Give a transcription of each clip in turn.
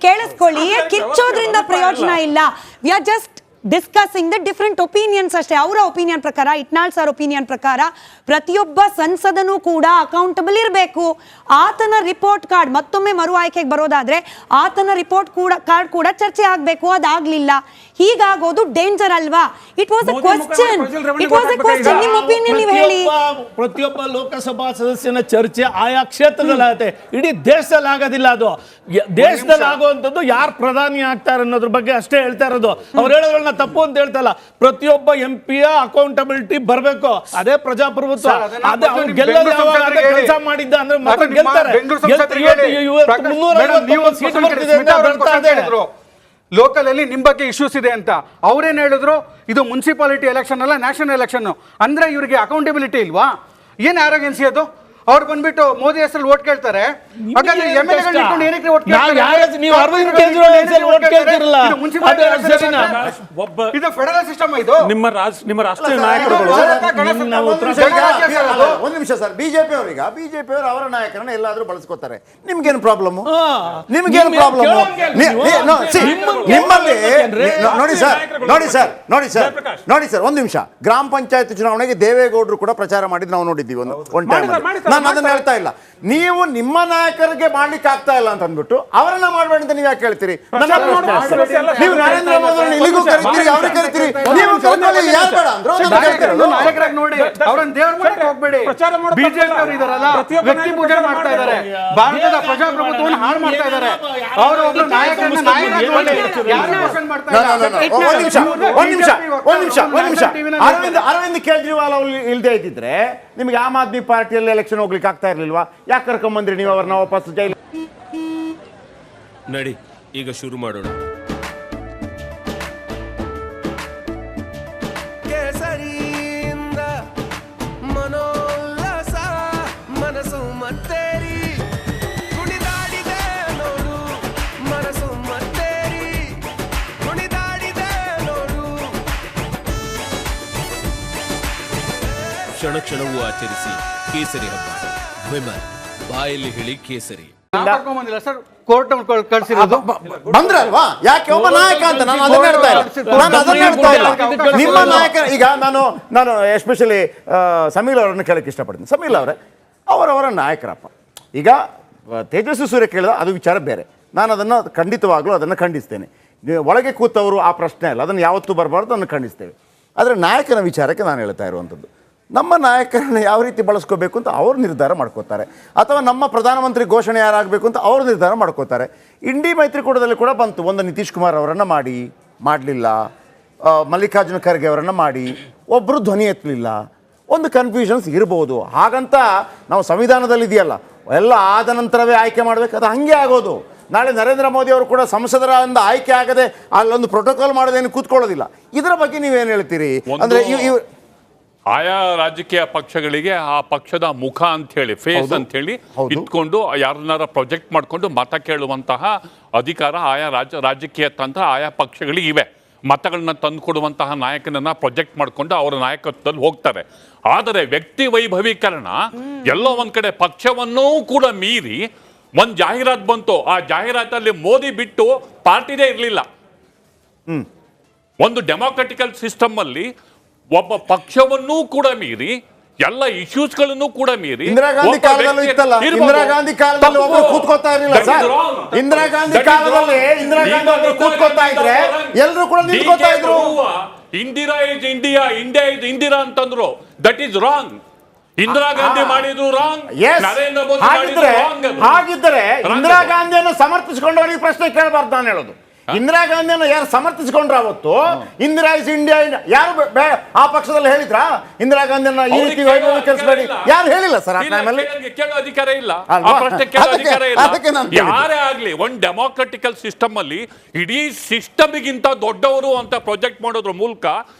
ಕೇಳಿಸ್ಕೊಳ್ಳಿ ಕಿಚ್ಚೋದ್ರಿಂದ ಪ್ರಯೋಜನ ಇಲ್ಲ. We are just discussing the different opinions ಅಷ್ಟೇ. ಅವರ ಒಪಿನಿಯನ್ ಪ್ರಕಾರ, ಇಟ್ನಾಳ್ ಸರ್ ಒಪಿನಿಯನ್ ಪ್ರಕಾರ ಪ್ರತಿಯೊಬ್ಬ ಸಂಸದನೂ ಕೂಡ ಅಕೌಂಟಬಲ್ ಇರಬೇಕು. ಆತನ ರಿಪೋರ್ಟ್ ಕಾರ್ಡ್ ಮತ್ತೊಮ್ಮೆ ಮರು ಆಯ್ಕೆಗೆ ಬರೋದಾದ್ರೆ ಆತನ ರಿಪೋರ್ಟ್ ಕಾರ್ಡ್ ಕೂಡ ಚರ್ಚೆ ಆಗಬೇಕು. ಅದಾಗ್ಲಿಲ್ಲ. ಹೀಗಾಗೋದು ಡೇಂಜರ್ ಅಲ್ವಾ? It was a question. ನಿಮ್ಮ ಒಪಿನಿಯನ್ ನೀವು ಹೇಳಿ. ಪ್ರತಿಯೊಬ್ಬ ಲೋಕಸಭಾ ಸದಸ್ಯನ ಚರ್ಚೆ ಆಯಾ ಕ್ಷೇತ್ರದಲ್ಲಿ ಆಗುತ್ತೆ, ಇಡೀ ದೇಶದಲ್ಲಿ ಆಗೋದಿಲ್ಲ. ಅದು ದೇಶದಲ್ಲಿ ಆಗುವಂಥದ್ದು ಯಾರು ಪ್ರಧಾನಿ ಆಗ್ತಾರೆ ಅನ್ನೋದ್ರ ಬಗ್ಗೆ ಅಷ್ಟೇ ಹೇಳ್ತಾ ಇರೋದು. ಅವ್ರು ಹೇಳೋದ್ರನ್ನ ತಪ್ಪು ಅಂತ ಹೇಳ್ತಾ ಇಲ್ಲ. ಪ್ರತಿಯೊಬ್ಬ MP ಅಕೌಂಟಬಿಲಿಟಿ ಬರಬೇಕು. ಅದೇ ಪ್ರಜಾಪ್ರಭುತ್ವ. ಅದೇ ಅವ್ರು ಗೆಲ್ಲೋದು ಯಾವಾಗ ಕೆಲಸ ಮಾಡಿದ್ದ ಅಂದ್ರೆ ಮಾತ್ರ ಗೆಲ್ತಾರೆ. ಲೋಕಲ್ ಅಲ್ಲಿ ನಿಮ್ ಬಗ್ಗೆ ಇಶ್ಯೂಸ್ ಇದೆ ಅಂತ ಅವ್ರೇನ್ ಹೇಳಿದ್ರು, ಇದು ಮುನ್ಸಿಪಾಲಿಟಿ ಎಲೆಕ್ಷನ್ ಅಲ್ಲ, ನ್ಯಾಷನಲ್ ಎಲೆಕ್ಷನ್. ಅಂದ್ರೆ ಇವರಿಗೆ ಅಕೌಂಟಬಿಲಿಟಿ ಇಲ್ವಾ? ಏನ್ ಆರೋಗ್ಯನ್ಸಿ ಅದು? ಅವ್ರು ಬಂದ್ಬಿಟ್ಟು ಮೋದಿ ಹೆಸರಲ್ಲಿ ಓಟ್ ಕೇಳ್ತಾರೆ. ಹಾಗಾದ್ರೆ MLA ಇಟ್ಕೊಂಡು ಏನಕ್ಕೆ ಓಟ್ ಕೇಳ್ತಾರೆ? ನೀವು ಅರವಿಂದ್ ಕೇಜ್ರಿವಾಲ್ ಹೆಸರಲ್ಲಿ ಓಟ್ ಕೇಳ್ತಿರಲ್ಲ. ಇದು ಫೆಡರಲ್ ಸಿಸ್ಟಮ್. ಇದು ನಿಮ್ಮ ರಾಷ್ಟ್ರೀಯ ನಾಯಕರುಗಳು. ಒಂದು ನಿಮಿಷ ಸರ್. ಬಿಜೆಪಿ ಅವರು ಅವರ ನಾಯಕರನ್ನ ಎಲ್ಲಾದ್ರೂ ಬಳಸ್ಕೋತಾರೆ. ನಿಮ್ಗೇನು ಪ್ರಾಬ್ಲಮ್? ನಿಮ್ಗೇನು ಪ್ರಾಬ್ಲಮ್? ನಿಮ್ಮಲ್ಲಿ ನೋಡಿ ಸರ್ ಒಂದು ನಿಮಿಷ. ಗ್ರಾಮ ಪಂಚಾಯತ್ ಚುನಾವಣೆಗೆ ದೇವೇಗೌಡರು ಕೂಡ ಪ್ರಚಾರ ಮಾಡಿದ್ದು ನಾವು ನೋಡಿದ್ದೀವಿ ಒಂದು ಟೈಮ್. ನಾನು ಅದನ್ನ ಹೇಳ್ತಾ ಇಲ್ಲ. ನೀವು ನಿಮ್ಮ ನಾಯಕರಿಗೆ ಮಾಡ್ಲಿಕ್ಕೆ ಆಗ್ತಾ ಇಲ್ಲ ಅಂತ ಅಂದ್ಬಿಟ್ಟು ಅವರನ್ನ ಮಾಡಬೇಡಿ ಅಂತ ನೀವು ಯಾಕೆ ಹೇಳ್ತೀರಿ? ನೀವು ನರೇಂದ್ರ ಮೋದಿ ಇಲ್ಲಿಗೂ ಕರಿತೀರಿ, ಅವ್ರಿಗೆ ಕರಿತೀರಿ. ನೀವು ಯಾರು ಬೇಡ ಅಂದ್ರು ನಾಯಕರಾಗಿ ನೋಡಿ ಅವ್ರನ್ನ ದೇವ್ರ ಮಾಡಕ್ಕೆ ಹೋಗ್ಬೇಡಿ. ಬಿಜೆಪಿ ಅವರು ಇದಾರಲ್ಲ, ವ್ಯಕ್ತಿ ಪೂಜೆ ಮಾಡ್ತಾ ಇದ್ದಾರೆ, ಭಾರತದ ಪ್ರಜಾಪ್ರಭುತ್ವವನ್ನು ಹಾಳು ಮಾಡ್ತಾ ಇದ್ದಾರೆ. ಅವರು ಒಬ್ಬ ನಾಯಕರನ್ನ ನಾಯಕರಾಗಿ ನೋಡಿ ಯಾರು ಕ್ವಶನ್ ಮಾಡ್ತಾ ಇಲ್ಲ. ಅರವಿಂದ್ ಕೇಜ್ರಿವಾಲ್ ಅವರು ಇಲ್ದೇ ಇದ್ದಿದ್ರೆ ನಿಮ್ಗೆ ಆಮ್ ಆದ್ಮಿ ಪಾರ್ಟಿಯಲ್ಲಿ ಎಲೆಕ್ಷನ್ ಹೋಗ್ಲಿಕ್ಕೆ ಆಗ್ತಾ ಇರ್ಲಿಲ್ವಾ? ಯಾಕೆ ಕರ್ಕೊಂಬಂದ್ರಿ ನೀವು ಅವ್ರನ್ನ ವಾಪಸ್ ಜೈಲು? ನಡಿ ಈಗ ಶುರು ಮಾಡೋಣ. ಕೇಸರಿಯಿಂದ ಮನೋಲ್ಲಾಸ ಮನಸ್ಸು ಮತ್ತೇರಿ ಕುಣಿದಾಡಿದೆ ನೋಡು, ಮನಸ್ಸು ಮತ್ತೇರಿ ಕುಣಿದಾಡಿದೆ ನೋಡು. ಕ್ಷಣ ಕ್ಷಣವೂ ಆಚರಿಸಿ ಕೇಸರಿ ಹಬ್ಬ. ವಿಮಲ್ ಬಾಯಲ್ಲಿ ಹೇಳಿ ಕೇಸರಿ. ಸರ್ ಕೋರ್ಟ್ ಕಳ್ಸಿರೋದು ಬಂದ್ರಲ್ವಾ? ಯಾಕೆ ಒಬ್ಬ ನಾಯಕ ಅಂತ ನಾನು ಅದನ್ನ ಹೇಳ್ತಾ ಇಲ್ಲ. ನಿಮ್ಮ ನಾಯಕ ಈಗ ನಾನು ಎಸ್ಪೆಷಲಿ ಸಮೀಲ್ ಅವರನ್ನು ಕೇಳಕ್ಕೆ ಇಷ್ಟಪಡ್ತೀನಿ. ಸಮೀಲ್ ಅವರೇ, ಅವರವರ ನಾಯಕರಪ್ಪ. ಈಗ ತೇಜಸ್ವಿ ಸೂರ್ಯ ಕೇಳಿದ ಅದು ವಿಚಾರ ಬೇರೆ. ನಾನು ಅದನ್ನು ಖಂಡಿತವಾಗ್ಲೂ ಅದನ್ನು ಖಂಡಿಸ್ತೇನೆ. ಒಳಗೆ ಕೂತವರು ಆ ಪ್ರಶ್ನೆ ಅಲ್ಲ, ಅದನ್ನು ಯಾವತ್ತೂ ಬರಬಾರ್ದು, ಅದನ್ನು ಖಂಡಿಸ್ತೇವೆ. ಆದರೆ ನಾಯಕನ ವಿಚಾರಕ್ಕೆ ನಾನು ಹೇಳ್ತಾ ಇರುವಂಥದ್ದು, ನಮ್ಮ ನಾಯಕರನ್ನು ಯಾವ ರೀತಿ ಬಳಸ್ಕೋಬೇಕು ಅಂತ ಅವರು ನಿರ್ಧಾರ ಮಾಡ್ಕೋತಾರೆ, ಅಥವಾ ನಮ್ಮ ಪ್ರಧಾನಮಂತ್ರಿ ಘೋಷಣೆ ಯಾರಾಗಬೇಕು ಅಂತ ಅವರು ನಿರ್ಧಾರ ಮಾಡ್ಕೋತಾರೆ. ಇಂಡಿ ಮೈತ್ರಿಕೂಟದಲ್ಲಿ ಕೂಡ ಬಂತು. ಒಂದು ನಿತೀಶ್ ಕುಮಾರ್ ಅವರನ್ನು ಮಾಡಲಿಲ್ಲ, ಮಲ್ಲಿಕಾರ್ಜುನ ಖರ್ಗೆ ಅವರನ್ನು ಮಾಡಿ, ಒಬ್ಬರು ಧ್ವನಿ ಎತ್ತಲಿಲ್ಲ. ಒಂದು ಕನ್ಫ್ಯೂಷನ್ಸ್ ಇರ್ಬೋದು. ಹಾಗಂತ ನಾವು ಸಂವಿಧಾನದಲ್ಲಿ ಇದೆಯಲ್ಲ ಎಲ್ಲ ಆದ ನಂತರವೇ ಆಯ್ಕೆ ಮಾಡಬೇಕು, ಅದು ಹಾಗೆ ಆಗೋದು. ನಾಳೆ ನರೇಂದ್ರ ಮೋದಿ ಅವರು ಕೂಡ ಸಂಸದರಿಂದ ಆಯ್ಕೆ ಆಗದೆ ಅಲ್ಲೊಂದು ಪ್ರೋಟೋಕಾಲ್ ಮಾಡೋದೇನು ಕೂತ್ಕೊಳ್ಳೋದಿಲ್ಲ. ಇದರ ಬಗ್ಗೆ ನೀವೇನು ಹೇಳ್ತೀರಿ? ಅಂದರೆ ಆಯಾ ರಾಜಕೀಯ ಪಕ್ಷಗಳಿಗೆ ಆ ಪಕ್ಷದ ಮುಖ ಅಂತ ಹೇಳಿ, ಫೇಸ್ ಅಂತ ಹೇಳಿ ಇಟ್ಕೊಂಡು ಯಾರನ್ನಾರ ಪ್ರೊಜೆಕ್ಟ್ ಮಾಡಿಕೊಂಡು ಮತ ಕೇಳುವಂತಹ ಅಧಿಕಾರ ಆಯಾ ರಾಜಕೀಯ ತಂತ್ರ ಆಯಾ ಪಕ್ಷಗಳಿಗೆ ಇವೆ. ಮತಗಳನ್ನ ತಂದು ಕೊಡುವಂತಹ ನಾಯಕನನ್ನ ಪ್ರೊಜೆಕ್ಟ್ ಮಾಡಿಕೊಂಡು ಅವರ ನಾಯಕತ್ವದಲ್ಲಿ ಹೋಗ್ತಾರೆ. ಆದರೆ ವ್ಯಕ್ತಿ ವೈಭವೀಕರಣ ಎಲ್ಲೋ ಒಂದ್ ಕಡೆ ಪಕ್ಷವನ್ನೂ ಕೂಡ ಮೀರಿ ಒಂದು ಜಾಹೀರಾತು ಬಂತು. ಆ ಜಾಹೀರಾತಲ್ಲಿ ಮೋದಿ ಬಿಟ್ಟು ಪಾರ್ಟಿದೇ ಇರಲಿಲ್ಲ. ಒಂದು ಡೆಮಾಕ್ರೆಟಿಕಲ್ ಸಿಸ್ಟಮ್ ಅಲ್ಲಿ ಒಬ್ಬ ಪಕ್ಷವನ್ನೂ ಕೂಡ ಮೀರಿ ಎಲ್ಲ ಇಶ್ಯೂಸ್ಗಳನ್ನು ಕೂಡ ಮೀರಿ ಇಂದಿರಾ ಗಾಂಧಿ ಕಾಲದಲ್ಲೂ ಇತ್ತಲ್ಲ. ಇಂದಿರಾ ಗಾಂಧಿ ಕಾಲದಲ್ಲಿ ಒಬ್ಬರು ಕೂತ್ಕೋತಾ ಇರಲಿಲ್ಲ ಸರ್. ಇಂದಿರಾ ಗಾಂಧಿ ಕಾಲದಲ್ಲಿ ಕೂತ್ಕೋತಾ ಇದ್ರೆ ಎಲ್ಲರೂ ಕೂಡ ನಿಂತ್ಕೋತಾ ಇದ್ರು. Indira is India, India is Indira ಅಂತಂದ್ರು. That is wrong. Indira Gandhi ಮಾಡಿದ್ರು ರಾಂಗ್, ನರೇಂದ್ರ ಮೋದಿ ಮಾಡಿದ್ರು ರಾಂಗ್. ಹಾಗಿದ್ದರೆ ಇಂದಿರಾ ಗಾಂಧಿಯನ್ನು ಸಮರ್ಥಿಸಿಕೊಂಡವರಿಗೆ ಪ್ರಶ್ನೆ ಕೇಳಬಾರ್ದು ನಾನು ಹೇಳೋದು. ಇಂದಿರಾ ಗಾಂಧಿಯನ್ನು ಯಾರು ಸಮರ್ಥಿಸಿಕೊಂಡ್ರ ಅವತ್ತು ಇಂದಿರಾ ಇಸ್ ಇಂಡಿಯಾ ಯಾರು ಆ ಪಕ್ಷದಲ್ಲಿ ಹೇಳಿದ್ರಾ? ಇಂದಿರಾ ಗಾಂಧಿಯನ್ನ ಈ ರೀತಿ ಕೆಲಸಬೇಡಿ ಯಾರು ಹೇಳಿಲ್ಲ ಸರ್. ಆ ಟೈಮಲ್ಲಿ ಕೇಳೋ ಅಧಿಕಾರ ಇಲ್ಲ, ಆ ಪ್ರಶ್ನೆ ಕೇಳೋ ಅಧಿಕಾರ ಇಲ್ಲ. ಯಾರೇ ಆಗ್ಲಿ ಒಂದು ಡೆಮಾಕ್ರೆಟಿಕಲ್ ಸಿಸ್ಟಮ್ ಅಲ್ಲಿ ಇಡೀ ಸಿಸ್ಟಮ್ಗಿಂತ ದೊಡ್ಡವರು ಅಂತ ಪ್ರೊಜೆಕ್ಟ್ ಮಾಡೋದ್ರ ಮೂಲಕ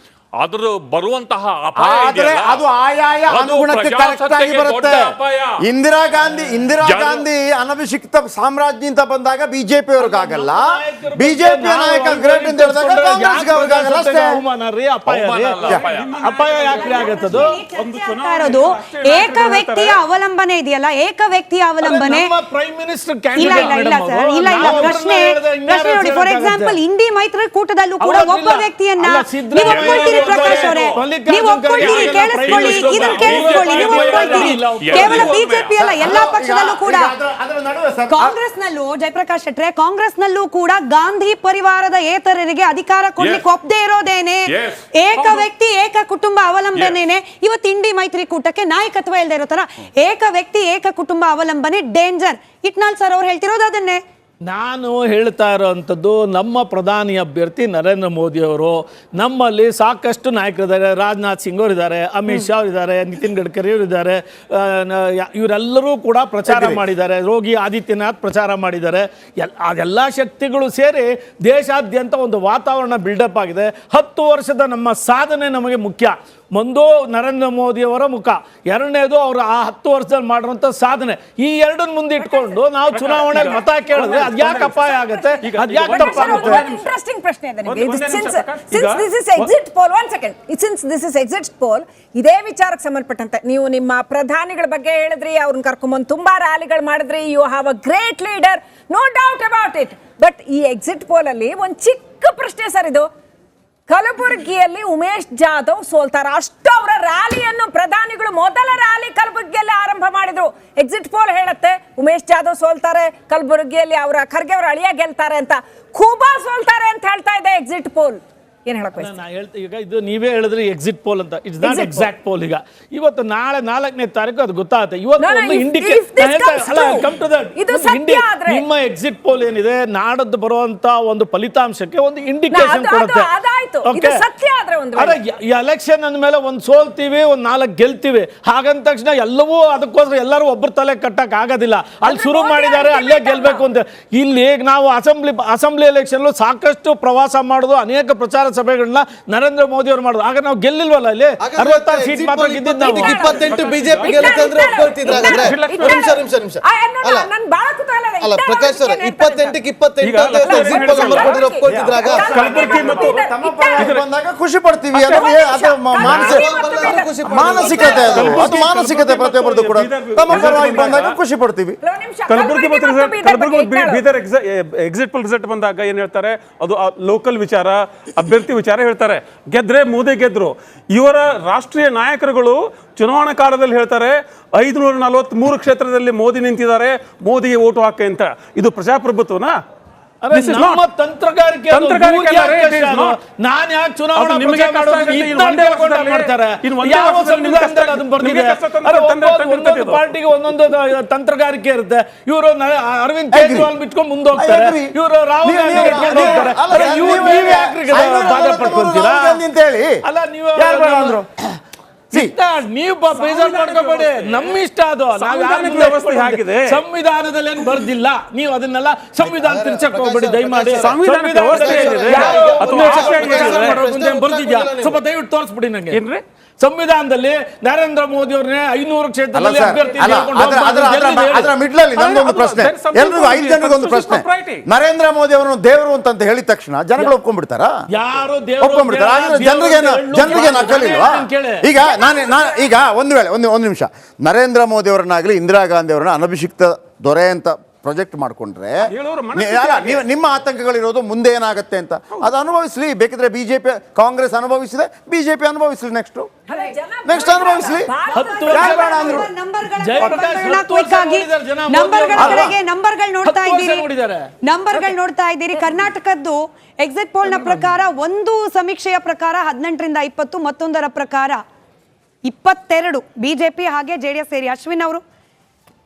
ಅದ್ರ ಬರುವಂತಹ ಅಪಾಯ ಆದ್ರೆ ಇದೆಯಲ್ಲ, ಅದು ಆಯಾಯ ಅದು ಅನುಗುಣಕ್ಕೆ ಕರೆಕ್ಟ್ ಆಗಿ ಪ್ರಜಾಸತ್ತೆಗೆ ಬರುತ್ತೆ. ದೊಡ್ಡ ಅಪಾಯ. ಇಂದಿರಾ ಜನ- ಗಾಂಧಿ ಅನಭಿಷಿಕ್ತ ಸಾಮ್ರಾಜ್ಯ ಅಂತ ಬಂದಾಗ ಬಿಜೆಪಿ ಅವ್ರಿಗಾಗಲ್ಲ, ಬಿಜೆಪಿ ನಾಯಕ ಗ್ರೇಟ್ ಅಂತ ಹೇಳಿದಾಗ ಕಾಂಗ್ರೆಸ್ಗೆ ಅವ್ರಿಗಾಗಲ್ಲ ಅಷ್ಟೇ. ಅವಮಾನ ರೀ, ಅಪಾಯ ರೀ. ಅವಮಾನ ಅಲ್ಲ, ಅಪಾಯ. ಅಪಾಯ ಯಾಕ್ರಿ ಆಗತ್ತದು? ಆಗ್ತಾ ಇರೋದು ಏಕ ವ್ಯಕ್ತಿಯ ಅವಲಂಬನೆ ಇದೆಯಲ್ಲ, ಏಕ ವ್ಯಕ್ತಿಯ ಅವಲಂಬನೆ. ಪ್ರೈಮ್ ಮಿನಿಸ್ಟರ್ ಇಲ್ಲ ಸರ್, ಇಲ್ಲ ಪ್ರಶ್ನೆ ನೋಡಿ. ಫಾರ್ ಎಕ್ಸಾಂಪಲ್ ಇಂಡಿ ಮೈತ್ರಿಕೂಟದಲ್ಲೂ ಕೂಡ ಒಬ್ಬ ವ್ಯಕ್ತಿಯನ್ನ ನೀವು ಒಪ್ಕೊಳ್ತೀರಿ ಪ್ರಕಾಶ್ ಅವರೇ, ನೀವು ಒಪ್ಕೊಳ್ತೀರಿ, ಕೇಳಿಸ್ಕೊಳ್ಳಿ, ಇದನ್ನ ಕೇಳಿಸ್ಕೊಳ್ಳಿ, ನೀವು ಒಪ್ಕೊಳ್ತೀರಿ. ಕೇವಲ ಬಿಜೆಪಿ ಅಲ್ಲ, ಎಲ್ಲಾ ಪಕ್ಷದಲ್ಲೂ ಕೂಡ. ಅದರ ನಡುವೆ ಸರ್ ಕಾಂಗ್ರೆಸ್ ನಲ್ಲೂ ಜಯಪ್ರಕಾಶ್ ಶೆಟ್ರೆ, ಕಾಂಗ್ರೆಸ್ ನಲ್ಲೂ ಕೂಡ ಗಾಂಧಿ ಪರಿವಾರದ ಏತರರಿಗೆ ಅಧಿಕಾರ ಕೊಡ್ಲಿಕ್ಕೆ ಒಪ್ಪದೇ ಇರೋದೇನೆ, ಏಕ ವ್ಯಕ್ತಿ ಏಕ ಕುಟುಂಬ ಅವಲಂಬನೆನೆ ಇವತ್ತು ಇಂಡಿ ಮೈತ್ರಿಕೂಟಕ್ಕೆ ನಾಯಕತ್ವ ಇಲ್ಲದೆ ಇರೋ ತರ. ಏಕ ವ್ಯಕ್ತಿ ಏಕ ಕುಟುಂಬ ಅವಲಂಬನೆ ಡೇಂಜರ್. ಇಟ್ನಾಳ್ ಸರ್ ಅವ್ರು ಹೇಳ್ತಿರೋದು ಅದನ್ನೇ. ನಾನು ಹೇಳ್ತಾ ಇರೋವಂಥದ್ದು, ನಮ್ಮ ಪ್ರಧಾನಿ ಅಭ್ಯರ್ಥಿ ನರೇಂದ್ರ ಮೋದಿ ಅವರು, ನಮ್ಮಲ್ಲಿ ಸಾಕಷ್ಟು ನಾಯಕರಿದ್ದಾರೆ. ರಾಜನಾಥ್ ಸಿಂಗ್ ಅವರು ಇದ್ದಾರೆ, ಅಮಿತ್ ಶಾ ಇದ್ದಾರೆ, ನಿತಿನ್ ಗಡ್ಕರಿ ಅವರು ಇದ್ದಾರೆ, ಇವರೆಲ್ಲರೂ ಕೂಡ ಪ್ರಚಾರ ಮಾಡಿದ್ದಾರೆ. ಯೋಗಿ ಆದಿತ್ಯನಾಥ್ ಪ್ರಚಾರ ಮಾಡಿದ್ದಾರೆ. ಅದೆಲ್ಲ ಶಕ್ತಿಗಳು ಸೇರಿ ದೇಶಾದ್ಯಂತ ಒಂದು ವಾತಾವರಣ ಬಿಲ್ಡಪ್ ಆಗಿದೆ. 10 ವರ್ಷದ ನಮ್ಮ ಸಾಧನೆ ನಮಗೆ ಮುಖ್ಯ. ಒಂದು ನರೇಂದ್ರ ಮೋದಿ ಅವರ ಮುಖ, ಎರಡನೇದು ಅವರು ಆ 10 ವರ್ಷದಲ್ಲಿ ಮಾಡಿರುವಂತ ಸಾಧನೆ. ಈ ಎರಡನ್ನ ಮುಂದೆ ಇಟ್ಕೊಂಡು ನಾವು ಚುನಾವಣೆಗೆ ಮತ ಕೇಳಿದ್ರೆ ಅದ್ಯಾಕೆ ಅಪಾಯ ಆಗುತ್ತೆ, ಅದ್ಯಾಕೆ ತಪ್ಪಾಗುತ್ತೆ? ಇಂಟ್ರೆಸ್ಟಿಂಗ್ ಪ್ರಶ್ನೆ ಇದೆ ನಿಮಗೆ. Since this is exit poll, one second, since this is exit poll, ಇದೇ ವಿಚಾರಕ್ಕೆ ಸಂಬಂಧಪಟ್ಟಂತೆ ನೀವು ನಿಮ್ಮ ಪ್ರಧಾನಿಗಳ ಬಗ್ಗೆ ಹೇಳಿದ್ರಿ, ಅವ್ರನ್ನ ಕರ್ಕೊಂಬಂದು ತುಂಬಾ ರ್ಯಾಲಿಗಳು ಮಾಡಿದ್ರಿ. You have a great leader, no doubt about it. But ಈ ಎಕ್ಸಿಟ್ ಪೋಲ್ ಅಲ್ಲಿ ಒಂದು ಚಿಕ್ಕ ಪ್ರಶ್ನೆ ಸರ್, ಇದು ಕಲಬುರಗಿಯಲ್ಲಿ ಉಮೇಶ್ ಜಾಧವ್ ಸೋಲ್ತಾರ, ಅಷ್ಟು ಅವರ ರ್ಯಾಲಿಯನ್ನು ಪ್ರಧಾನಿಗಳು ಮೊದಲ ರ್ಯಾಲಿ ಕಲಬುರಗಿಯಲ್ಲಿ ಆರಂಭ ಮಾಡಿದ್ರು. ಎಕ್ಸಿಟ್ ಪೋಲ್ ಹೇಳುತ್ತೆ ಉಮೇಶ್ ಜಾಧವ್ ಸೋಲ್ತಾರೆ, ಕಲಬುರಗಿಯಲ್ಲಿ ಅವರ ಖರ್ಗೆ ಅವರ ಅಳಿಯ ಗೆಲ್ತಾರೆ ಅಂತ. ಖೂಬಾ ಸೋಲ್ತಾರೆ ಅಂತ ಹೇಳ್ತಾ ಇದೆ ಎಕ್ಸಿಟ್ ಪೋಲ್. ಏನ್ ಹೇಳಕ್ ನಾ ಹೇಳ್ತಾ ಈಗ ಇದು ನೀವೇ ಹೇಳಿದ್ರಿ ಎಕ್ಸಿಟ್ ಪೋಲ್ ಅಂತ. It's not exact poll. ಈಗ ಇವತ್ತು ನಾಳೆ 4ನೇ ತಾರೀಕು ಅದು ಗೊತ್ತಾಗುತ್ತೆ. ಇವತ್ತು ಒಂದು ನಿಮ್ಮ ಎಕ್ಸಿಟ್ ಪೋಲ್ ಏನಿದೆ, ನಾಡದ್ದು ಬರುವಂತ ಒಂದು ಫಲಿತಾಂಶಕ್ಕೆ ಒಂದು ಇಂಡಿಕೇಶನ್ ಕೊಡುತ್ತೆ. ಎಲೆಕ್ಷನ್ ಅಂದ್ಮೇಲೆ ಒಂದು ಸೋಲ್ತೀವಿ, ಒಂದು 4 ಗೆಲ್ತೀವಿ, ಹಾಗಂದ ತಕ್ಷಣ ಎಲ್ಲವೂ ಅದಕ್ಕೋಸ್ಕರ ಎಲ್ಲರೂ ಒಬ್ಬರು ತಲೆ ಕಟ್ಟಕ್ ಆಗೋದಿಲ್ಲ. ಅಲ್ಲಿ ಶುರು ಮಾಡಿದ್ದಾರೆ, ಅಲ್ಲೇ ಗೆಲ್ಬೇಕು ಅಂತ. ಇಲ್ಲಿ ನಾವು ಅಸೆಂಬ್ಲಿ ಎಲೆಕ್ಷನ್ ಸಾಕಷ್ಟು ಪ್ರವಾಸ ಮಾಡೋದು, ಅನೇಕ ಪ್ರಚಾರ ಸಭೆಗಳನ್ನ ನರೇಂದ್ರ ಮೋದಿ ಅವರು ಮಾಡೋದು. ಆಗ ನಾವು ಗೆಲ್ಲಿಲ್ವಲ್ಲ, ಇಲ್ಲಿ 66 ಸೀಟ್ ಮಾತ್ರ ಗೆದ್ದಿದ್ದು ನಾವು. 28 ಬಿಜೆಪಿ ಗೆಲ್ಲುತ್ತೆ ಅಂದ್ರೆ ಒಪ್ಕೊಳ್ತಿದ್ರ ಹಾಗಾದ್ರೆ? ನಿಮಿಷ ಅಲ್ಲ ಪ್ರಕಾಶ್ ಸರ್, 28ಕ್ಕೆ 28 ಅಂತ ಎಕ್ಸಿಟ್ ಪೋಲ್ ನಂಬರ್ ಕೊಟ್ಟಿರೋ ಒಪ್ಕೊಳ್ತಿದ್ರಾಗ? ಕಲಬುರಗಿ ಮತ್ತು ತಮ್ಮ ಪರವಾಗಿ ಬಂದಾಗ ಖುಷಿ ಪಡ್ತೀವಿ. ಅದು ಮಾನಸಿಕತೆ, ಅದು ಮಾನಸಿಕತೆ ಪ್ರತಿಯೊಬ್ಬರದು ಕೂಡ. ತಮ್ಮ ಪರವಾಗಿ ಬಂದಾಗ ಖುಷಿ ಪಡ್ತೀವಿ. ಕಲಬುರಗಿ ಮತ್ತು ಬೀದರ್ ಎಕ್ಸಿಟ್ ಪೋಲ್ ರಿಸಲ್ಟ್ ಬಂದಾಗ ಏನ್ ಹೇಳ್ತಾರೆ, ಅದು ಲೋಕಲ್ ವಿಚಾರ, ಅಭ್ಯರ್ಥಿ ವಿಚಾರ ಹೇಳ್ತಾರೆ. ಗೆದ್ರೆ ಮೋದಿ ಗೆದ್ರು. ಇವರ ರಾಷ್ಟ್ರೀಯ ನಾಯಕರುಗಳು ಚುನಾವಣಾ ಕಾಲದಲ್ಲಿ ಹೇಳ್ತಾರೆ 543 ಕ್ಷೇತ್ರದಲ್ಲಿ ಮೋದಿ ನಿಂತಿದ್ದಾರೆ, ಮೋದಿಗೆ ಓಟು ಹಾಕಿ ಅಂತ. ಇದು ಪ್ರಜಾಪ್ರಭುತ್ವನಾ? ನಮ್ಮ ತಂತ್ರಗಾರಿಕೆ. ನಾನು ಯಾಕೆ ಚುನಾವಣಾ ಪಾರ್ಟಿಗೆ ಒಂದೊಂದು ತಂತ್ರಗಾರಿಕೆ ಇರುತ್ತೆ. ಇವರು ಅರವಿಂದ್ ಕೇಜ್ರಿವಾಲ್ ಬಿಟ್ಕೊಂಡು ಮುಂದೆ ಹೋಗ್ತಾರೆ, ಇವರು ರಾಹುಲ್ ಗಾಂಧಿ ಇಟ್ಕೊಂಡು ಹೋಗ್ತಾರೆ. ಬಾಧೆ ಪಡ್ಕೊಂತೀರಾ? ಅಲ್ಲ ನೀವು ಬೇಜಾರು ಮಾಡ್ಕೋಬೇಡಿ, ನಮ್ಮ ಇಷ್ಟ ಅದು. ವ್ಯವಸ್ಥೆ ಹಾಕಿದೆ ಸಂವಿಧಾನದಲ್ಲಿ ಏನು ಬರ್ದಿಲ್ಲ, ನೀವು ಅದನ್ನೆಲ್ಲ ಸಂವಿಧಾನ ತಿರ್ಚಕ್ ಹೋಗ್ಬೇಡಿ ದಯಮಾಡಿ. ಬರ್ದಿದ್ಯಾ ಸ್ವಲ್ಪ ದಯವಿಟ್ಟು ತೋರಿಸ್ಬಿಡಿ ನಂಗೆ. ಏನ್ರಿ ಸಂವಿಧಾನದಲ್ಲಿ ನರೇಂದ್ರ ಮೋದಿ ಅವ್ರನ್ನೇ 500 ಕ್ಷೇತ್ರದಲ್ಲಿ ಅಭ್ಯರ್ಥಿ ಅದರ ಮಿಡ್ಲಲ್ಲಿ ನಂದೊಂದು ಪ್ರಶ್ನೆ, ಎಲ್ರಿಗೂ 5 ಜನರಿಗೆ ಒಂದು ಪ್ರಶ್ನೆ. ನರೇಂದ್ರ ಮೋದಿ ಅವರನ್ನು ದೇವರು ಅಂತ ಹೇಳಿದ ತಕ್ಷಣ ಜನಗಳು ಒಪ್ಕೊಂಡ್ಬಿಡ್ತಾರ? ಯಾರು ಒಪ್ಕೊಂಡ್ಬಿಡ್ತಾರ? ಜನರಿಗೆ ನಕಲಿಲ್ವಾ? ಈಗ ಒಂದು ನಿಮಿಷ, ನರೇಂದ್ರ ಮೋದಿ ಅವರನ್ನಾಗಲಿ ಇಂದಿರಾ ಗಾಂಧಿ ಅವರನ್ನ ಅನಭಿಷಿಕ್ತ ದೊರೆ ಅಂತ ಪ್ರೊಜೆಕ್ಟ್ ಮಾಡ್ಕೊಂಡ್ರೆ ನಿಮ್ಮ ಆತಂಕಗಳಿರೋದು ಮುಂದೆ ಏನಾಗುತ್ತೆ ಅಂತ. ಅದು ಅನುಭವಿಸ್ಲಿ, ಬೇಕಿದ್ರೆ ಬಿಜೆಪಿ ಕಾಂಗ್ರೆಸ್ ಅನುಭವಿಸಿದೆ, ಬಿಜೆಪಿ ಅನುಭವಿಸ್ಲಿ, ನೆಕ್ಸ್ಟ್ ಅನುಭವಿಸ್ಲಿ. ನಂಬರ್ಗಳು ನೋಡ್ತಾ ಇದ್ದೀರಿ. ಕರ್ನಾಟಕದ್ದು ಎಕ್ಸಿಟ್ ಪೋಲ್ ನ ಪ್ರಕಾರ, ಒಂದು ಸಮೀಕ್ಷೆಯ ಪ್ರಕಾರ 18ರಿಂದ 20, ಮತ್ತೊಂದರ ಪ್ರಕಾರ 22 ಬಿಜೆಪಿ ಹಾಗೆ ಜೆಡಿಎಸ್ ಸೇರಿ. ಅಶ್ವಿನ್ ಅವರು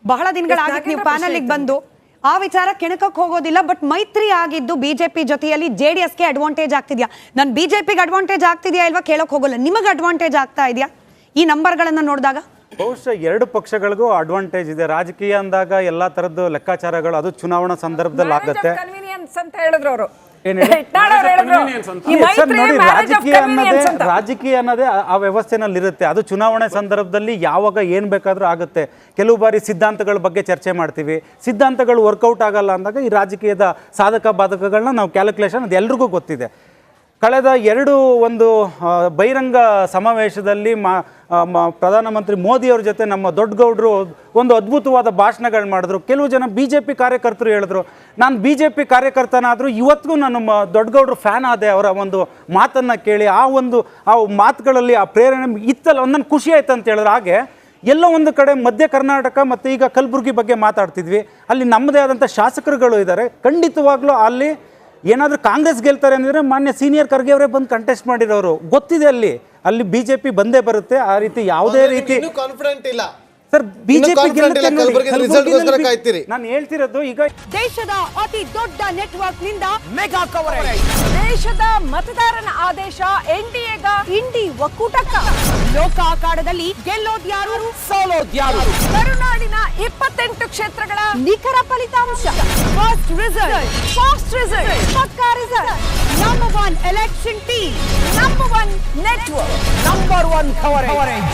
ಬಹಳ ದಿನಗಳಾಗಿತ್ತು ನೀವು ಪ್ಯಾನಲ್ ಬಂದು, ಆ ವಿಚಾರ ಕೆಣಕಕ್ಕೆ ಹೋಗೋದಿಲ್ಲ. ಬಟ್ ಮೈತ್ರಿ ಆಗಿದ್ದು ಬಿಜೆಪಿ ಜೊತೆಯಲ್ಲಿ ಜೆಡಿಎಸ್ಗೆ ಅಡ್ವಾಂಟೇಜ್ ಆಗ್ತಿದ್ಯಾ? ನಾನು ಬಿಜೆಪಿಗೆ ಅಡ್ವಾಂಟೇಜ್ ಆಗ್ತಿದ್ಯಾ ಇಲ್ವಾ ಕೇಳಕ್ ಹೋಗಲ್ಲ, ನಿಮಗೆ ಅಡ್ವಾಂಟೇಜ್ ಆಗ್ತಾ ಇದೆಯಾ ಈ ನಂಬರ್ಗಳನ್ನ ನೋಡಿದಾಗ? ಬಹುಶಃ 2 ಪಕ್ಷಗಳಿಗೂ ಅಡ್ವಾಂಟೇಜ್ ಇದೆ. ರಾಜಕೀಯ ಅಂದಾಗ ಎಲ್ಲಾ ತರದ್ದು ಲೆಕ್ಕಾಚಾರಗಳು ಅದು ಚುನಾವಣಾ ಸಂದರ್ಭದಲ್ಲಿ ಆಗುತ್ತೆ ಕನ್ವೀನಿಯನ್ಸ್ ಅಂತ ಹೇಳಿದ್ರು ಅವರು. ಏನ್ ಹೇಳಿ? ಇಟ್ನಾಳ್ ಅವ್ರು ಹೇಳಿದ್ರು, ಈ ಸರ್ ಮೈತ್ರಿ ನೋಡಿ, marriage of convenience ಅಂತ. ರಾಜಕೀಯ ಅನ್ನೋದೇ ಆ ವ್ಯವಸ್ಥೆನಲ್ಲಿ ಇರುತ್ತೆ. ಅದು ಚುನಾವಣೆ ಸಂದರ್ಭದಲ್ಲಿ ಯಾವಾಗ ಏನ್ ಬೇಕಾದ್ರೂ ಆಗುತ್ತೆ. ಕೆಲವು ಬಾರಿ ಸಿದ್ಧಾಂತಗಳ ಬಗ್ಗೆ ಚರ್ಚೆ ಮಾಡ್ತೀವಿ, ಸಿದ್ಧಾಂತಗಳು ವರ್ಕೌಟ್ ಆಗಲ್ಲ ಅಂದಾಗ ಈ ರಾಜಕೀಯದ ಸಾಧಕ ಬಾಧಕಗಳನ್ನ ನಾವು ಕ್ಯಾಲ್ಕುಲೇಷನ್ ಅದು ಎಲ್ರಿಗೂ ಗೊತ್ತಿದೆ. ಕಳೆದ ಒಂದು ಬಹಿರಂಗ ಸಮಾವೇಶದಲ್ಲಿ ಪ್ರಧಾನಮಂತ್ರಿ ಮೋದಿಯವ್ರ ಜೊತೆ ನಮ್ಮ ದೊಡ್ಡಗೌಡರು ಒಂದು ಅದ್ಭುತವಾದ ಭಾಷಣಗಳು ಮಾಡಿದ್ರು. ಕೆಲವು ಜನ BJP ಕಾರ್ಯಕರ್ತರು ಹೇಳಿದ್ರು, ನಾನು BJP ಕಾರ್ಯಕರ್ತನಾದರೂ ಇವತ್ತಿಗೂ ನಾನು ದೊಡ್ಡಗೌಡರು ಫ್ಯಾನ್ ಆದೆ. ಅವರ ಒಂದು ಮಾತನ್ನು ಕೇಳಿ ಆ ಮಾತುಗಳಲ್ಲಿ ಆ ಪ್ರೇರಣೆ ಇತ್ತಲ್ಲ, ಒಂದನ್ನು ಖುಷಿ ಆಯ್ತು ಅಂತ ಹೇಳಿದ್ರು. ಹಾಗೆ ಎಲ್ಲೋ ಒಂದು ಕಡೆ ಮಧ್ಯ ಕರ್ನಾಟಕ ಮತ್ತು ಈಗ ಕಲಬುರಗಿ ಬಗ್ಗೆ ಮಾತಾಡ್ತಿದ್ವಿ, ಅಲ್ಲಿ ನಮ್ಮದೇ ಆದಂಥ ಶಾಸಕರುಗಳು ಇದ್ದಾರೆ. ಖಂಡಿತವಾಗ್ಲೂ ಅಲ್ಲಿ ಏನಾದರೂ ಕಾಂಗ್ರೆಸ್ ಗೆಲ್ತಾರೆ ಅಂದರೆ ಮಾನ್ಯ ಸೀನಿಯರ್ ಖರ್ಗೆ ಅವರೇ ಬಂದು ಕಂಟೆಸ್ಟ್ ಮಾಡಿರೋರು, ಗೊತ್ತಿದೆ ಅಲ್ಲಿ BJP ಬಂದೇ ಬರುತ್ತೆ. ಆ ರೀತಿ ಯಾವುದೇ ರೀತಿ ಕಾನ್ಫಿಡೆಂಟ್ ಇಲ್ಲ ಸರ್ BJP ಕಾಯ್ತೀರಿ. ನಾನು ಹೇಳ್ತಿರೋದು ಈಗ ದೇಶದ ಅತಿ ದೊಡ್ಡ ನೆಟ್ವರ್ಕ್ ನಿಂದ ಮೆಗಾ ಕವರೇಜ್, ದೇಶದ ಮತದಾರನ ಆದೇಶ NDAಗ ಇಂಡಿ ಒಕ್ಕೂಟಕ್ಕ, ಲೋಕ ಅಖಾಡದಲ್ಲಿ ಗೆಲ್ಲೋದ್ಯಾರು ಸೋಲೋದ್ಯಾರು, ಕರುನಾಡಿನ 28 ಕ್ಷೇತ್ರಗಳ ನಿಖರ ಫಲಿತಾಂಶ, ಫಾಸ್ಟ್ ರಿಸಲ್ಟ್, ಪಕ್ಕಾ result, number 1 election team, number 1 network, number 1 coverage.